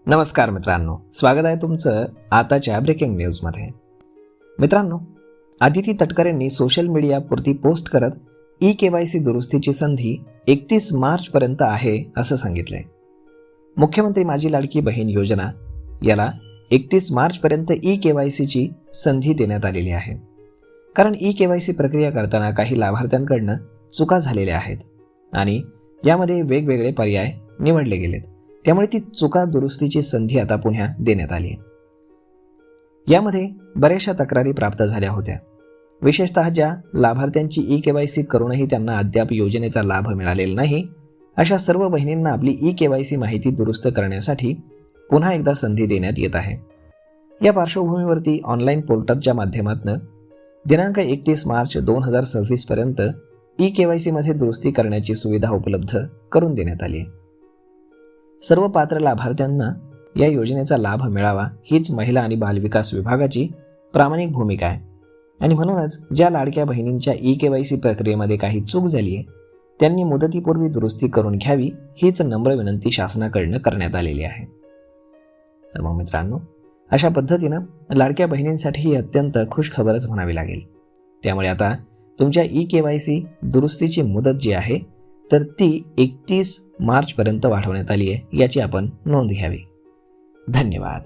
नमस्कार मित्रांनो, स्वागत आहे तुमचं आताच्या ब्रेकिंग न्यूजमध्ये. मित्रांनो, आदिती तटकरेंनी सोशल मीडियावरती पोस्ट करत KYC दुरुस्तीची संधी 31 मार्चपर्यंत आहे असं सांगितलंय. मुख्यमंत्री माझी लाडकी बहीण योजना याला 31 मार्चपर्यंत KYCची संधी देण्यात आलेली आहे. कारण KYC प्रक्रिया करताना काही लाभार्थ्यांकडनं चुका झालेल्या आहेत आणि यामध्ये वेगवेगळे पर्याय निवडले गेलेत. त्यामुळे ती चुका दुरुस्तीची संधी आता पुन्हा देण्यात आली आहे. यामध्ये बऱ्याचशा तक्रारी प्राप्त झाल्या होत्या. विशेषतः ज्या लाभार्थ्यांची KYC करूनही त्यांना अद्याप योजनेचा लाभ मिळालेला नाही, अशा सर्व बहिणींना आपली KYC माहिती दुरुस्त करण्यासाठी पुन्हा एकदा संधी देण्यात येत आहे. या पार्श्वभूमीवरती ऑनलाईन पोर्टलच्या माध्यमातून दिनांक 31 मार्च 2026 पर्यंत KYC मध्ये दुरुस्ती करण्याची सुविधा उपलब्ध करून देण्यात आली आहे. सर्व पात्र लाभार्थ्यांना या योजनेचा लाभ मिळावा हीच महिला आणि बालविकास विभागाची प्रामाणिक भूमिका आहे आणि म्हणूनच ज्या लाडक्या बहिणींच्या KYC प्रक्रियेमध्ये काही चूक झाली आहे त्यांनी मुदतीपूर्वी दुरुस्ती करून घ्यावी हीच नम्र विनंती शासनाकडून करण्यात आलेली आहे. तर मग मित्रांनो, अशा पद्धतीनं लाडक्या बहिणींसाठी ही अत्यंत खुश खबरच म्हणावी लागेल. त्यामुळे आता तुमच्या KYC दुरुस्तीची मुदत जी आहे तर ती 31 मार्चपर्यंत वाढवण्यात आली आहे, याची आपण नोंद घ्यावी. धन्यवाद.